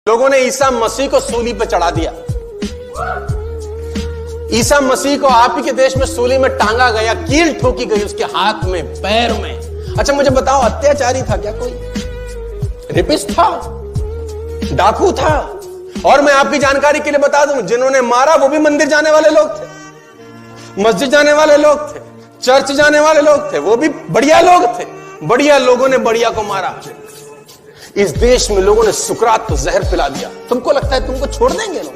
लोगों ने ईसा मसीह को सूली पर चढ़ा दिया। ईसा मसीह को आप ही के देश में सूली में टांगा गया, कील ठोकी गई उसके हाथ में, पैर में। अच्छा मुझे बताओ, अत्याचारी था क्या कोई? रेपिस्ट था? डाकू था? और मैं आपकी जानकारी के लिए बता दूं, जिन्होंने मारा वो भी मंदिर जाने वाले लोग थे, मस्जिद जाने वाले लोग थे, चर्च जाने वाले लोग थे, वो भी बढ़िया लोग थे। बढ़िया लोगों ने बढ़िया को मारा। इस देश में लोगों ने सुकरात को जहर पिला दिया। तुमको लगता है तुमको छोड़ देंगे लोग?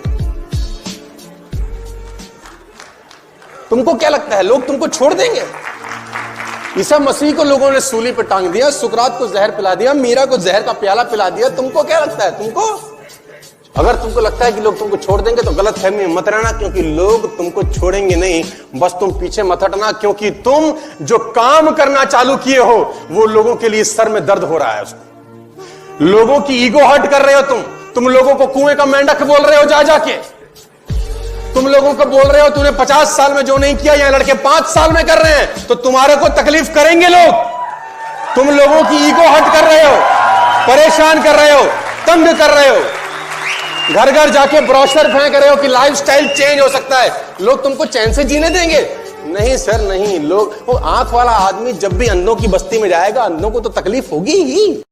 तुमको क्या लगता है लोग तुमको छोड़ देंगे? ईसा मसीह को लोगों ने सूली पर टांग दिया, सुकरात को जहर पिला दिया, मीरा को जहर का प्याला पिला दिया। तुमको क्या लगता है? तुमको अगर तुमको लगता है कि लोग तुमको छोड़ देंगे तो गलत फहमी मत रहना, क्योंकि लोग तुमको छोड़ेंगे नहीं। बस तुम पीछे मत हटना, क्योंकि तुम जो काम करना चालू किए हो वो लोगों के लिए सर में दर्द हो रहा है। उसको लोगों की ईगो हर्ट कर रहे हो। तुम लोगों को कुएं का मेंढक बोल रहे हो जा जाके। तुम लोगों को बोल रहे हो तूने 50 साल में जो नहीं किया यहां लड़के 5 साल में कर रहे हैं, तो तुम्हारे को तकलीफ करेंगे लोग। तुम लोगों की ईगो हर्ट कर रहे हो, परेशान कर रहे हो, तंग कर रहे हो। घर घर जाके ब्रोशर फेंक रहे हो कि लाइफस्टाइल चेंज हो सकता है। लोग तुमको चैन से जीने देंगे? नहीं सर नहीं। लोग, वो आंख वाला आदमी जब भी अंधों की बस्ती में जाएगा, अंधों को तो तकलीफ होगी ही।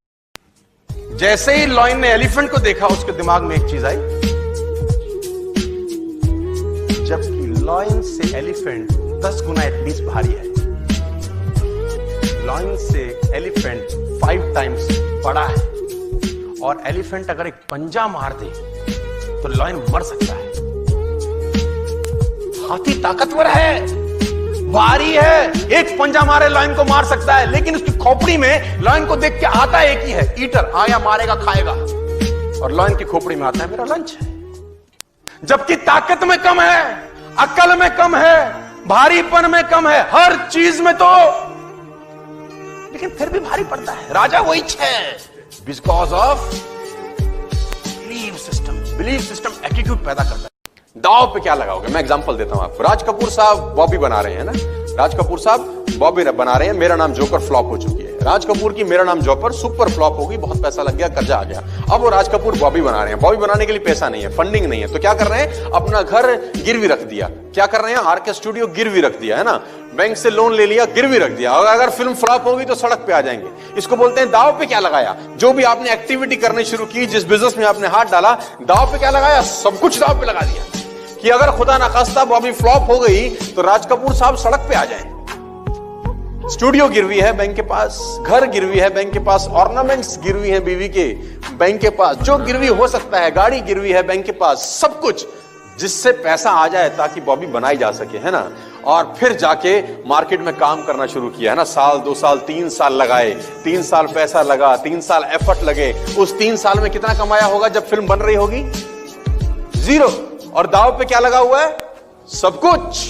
जैसे ही लॉयन ने एलिफेंट को देखा उसके दिमाग में एक चीज आई, जबकि लॉयन से एलिफेंट 10 गुना एटलीस्ट भारी है। लॉयन से एलिफेंट 5 टाइम्स बड़ा है, और एलिफेंट अगर एक पंजा मार दे तो लॉयन मर सकता है। हाथी ताकतवर है, भारी है, एक पंजा मारे लॉयन को मार सकता है, लेकिन उसकी खोपड़ी में लॉयन को देख के आता एक ही है, ईटर, आया मारेगा खाएगा। और लॉयन की खोपड़ी में आता है मेरा लंच है। जबकि ताकत में कम है, अकल में कम है, भारीपन में कम है, हर चीज में तो, लेकिन फिर भी भारी पड़ता है। राजा वही है, because of belief system attitude पैदा करता है। दाव पे क्या लगाओगे? मैं एग्जांपल देता हूं आपको। राज कपूर साहब बॉबी बना रहे हैं ना, राज कपूर साहब बॉबी बना रहे हैं। मेरा नाम जोकर फ्लॉप हो चुकी है। राज कपूर की मेरा नाम जोकर सुपर फ्लॉप होगी, बहुत पैसा लग गया, कर्जा आ गया। अब वो राज कपूर बॉबी बना रहे हैं। बॉबी बनाने के लिए पैसा नहीं है, फंडिंग नहीं है, तो क्या कर रहे हैं? अपना घर गिरवी रख दिया। क्या कर रहे हैं? आरके स्टूडियो गिरवी रख दिया है ना, बैंक से लोन ले लिया, गिरवी रख दिया। और अगर फिल्म फ्लॉप होगी तो सड़क पे आ जाएंगे। इसको बोलते हैं दाव पे क्या लगाया। जो भी आपने एक्टिविटी करनी शुरू की, जिस बिजनेस में आपने हाथ डाला, दाव पे क्या लगाया? सब कुछ दाव पे लगा दिया कि अगर खुदा ना खास्ता बॉबी फ्लॉप हो गई तो राज कपूर साहब सड़क पे आ जाए। स्टूडियो गिरवी है बैंक के पास, घर गिरवी है बैंक के पास, ऑर्नामेंट्स गिरवी है बीवी के बैंक के पास, जो गिरवी हो सकता है, गाड़ी गिरवी है बैंक के पास, सब कुछ जिससे पैसा आ जाए ताकि बॉबी बनाई जा सके, है ना। और फिर जाके मार्केट में काम करना शुरू किया, है ना। साल 2 साल 3 साल लगाए, 3 साल पैसा लगा, 3 साल एफर्ट लगे। उस 3 साल में कितना कमाया होगा जब फिल्म बन रही होगी? 0। और दाव पे क्या लगा हुआ है? सब कुछ।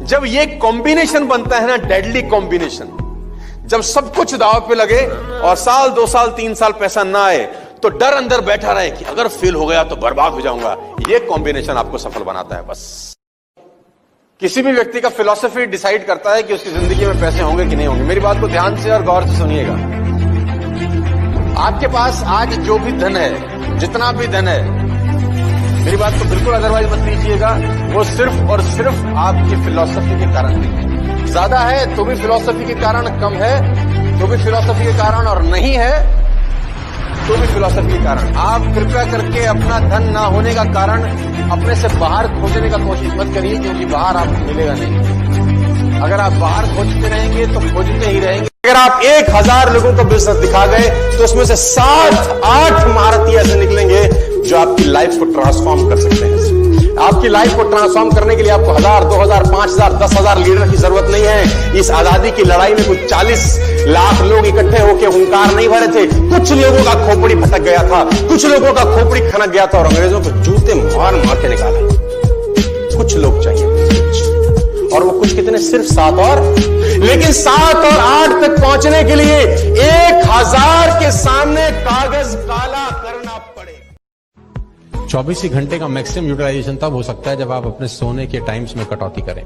जब ये कॉम्बिनेशन बनता है ना, डेडली कॉम्बिनेशन, जब सब कुछ दाव पे लगे और साल 2 साल 3 साल पैसा ना आए, तो डर अंदर बैठा रहे कि अगर फेल हो गया तो बर्बाद हो जाऊंगा, ये कॉम्बिनेशन आपको सफल बनाता है। बस किसी भी व्यक्ति का फिलॉसफी डिसाइड करता है कि उसकी जिंदगी में पैसे होंगे कि नहीं होंगे। मेरी बात को ध्यान से और गौर से सुनिएगा। आपके पास आज जो भी धन है, जितना भी धन है, मेरी बात को बिल्कुल अदरवाइज मत लीजिएगा, वो सिर्फ और सिर्फ आपकी फिलॉसफी के कारण है। ज्यादा है तो भी फिलॉसफी के कारण, कम है तो भी फिलॉसफी के कारण, और नहीं है तो भी फिलॉसफी के कारण। आप कृपया करके अपना धन ना होने का कारण अपने से बाहर खोजने का कोशिश मत करिए, क्योंकि बाहर आपको मिलेगा नहीं। अगर आप बाहर खोजते रहेंगे तो खोजते ही रहेंगे। अगर आप 1000 लोगों को बिजनेस दिखा गए तो उसमें से 7-8 महारथी ऐसे निकलेंगे जो आपकी लाइफ को ट्रांसफॉर्म कर सकते हैं। आपकी लाइफ को ट्रांसफॉर्म करने के लिए आपको 1000, 2000, 5000, 10,000 लीडर की जरूरत नहीं है। इस आजादी की लड़ाई में कुछ 40 लाख लोग इकट्ठे होकर हुंकार नहीं भरे थे। कुछ लोगों का खोपड़ी फटक गया था, कुछ लोगों का खोपड़ी खनक गया था और अंग्रेजों को जूते मार मार के निकाला। कुछ लोग चाहिए, कुछ, और वो कुछ कितने? सिर्फ 7 और, लेकिन 7 और 8 तक पहुंचने के लिए 1000 के सामने कागज काला करना पड़े। 24 ही घंटे का मैक्सिमम यूटिलाइजेशन तब हो सकता है जब आप अपने सोने के टाइम्स में कटौती करें,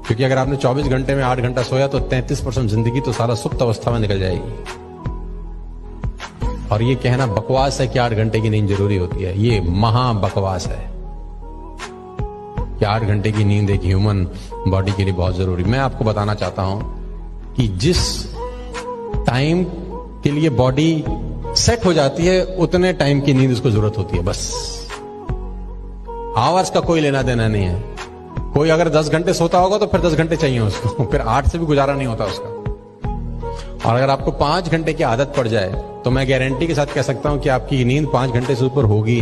क्योंकि अगर आपने 24 घंटे में 8 घंटा सोया तो 33% जिंदगी तो सारा सुप्त अवस्था में निकल जाएगी। और ये कहना बकवास है कि 8 घंटे की नींद जरूरी होती है, ये महा बकवास है कि 8 घंटे की नींद एक ह्यूमन बॉडी के लिए बहुत जरूरी। मैं आपको बताना चाहता हूं कि जिस टाइम के लिए बॉडी सेट हो जाती है उतने टाइम की नींद उसको जरूरत होती है, बस। आवर्स का कोई लेना देना नहीं है। कोई अगर 10 घंटे सोता होगा तो फिर 10 घंटे चाहिए उसको, फिर 8 से भी गुजारा नहीं होता उसका। और अगर आपको 5 घंटे की आदत पड़ जाए तो मैं गारंटी के साथ कह सकता हूं कि आपकी नींद 5 घंटे से ऊपर होगी।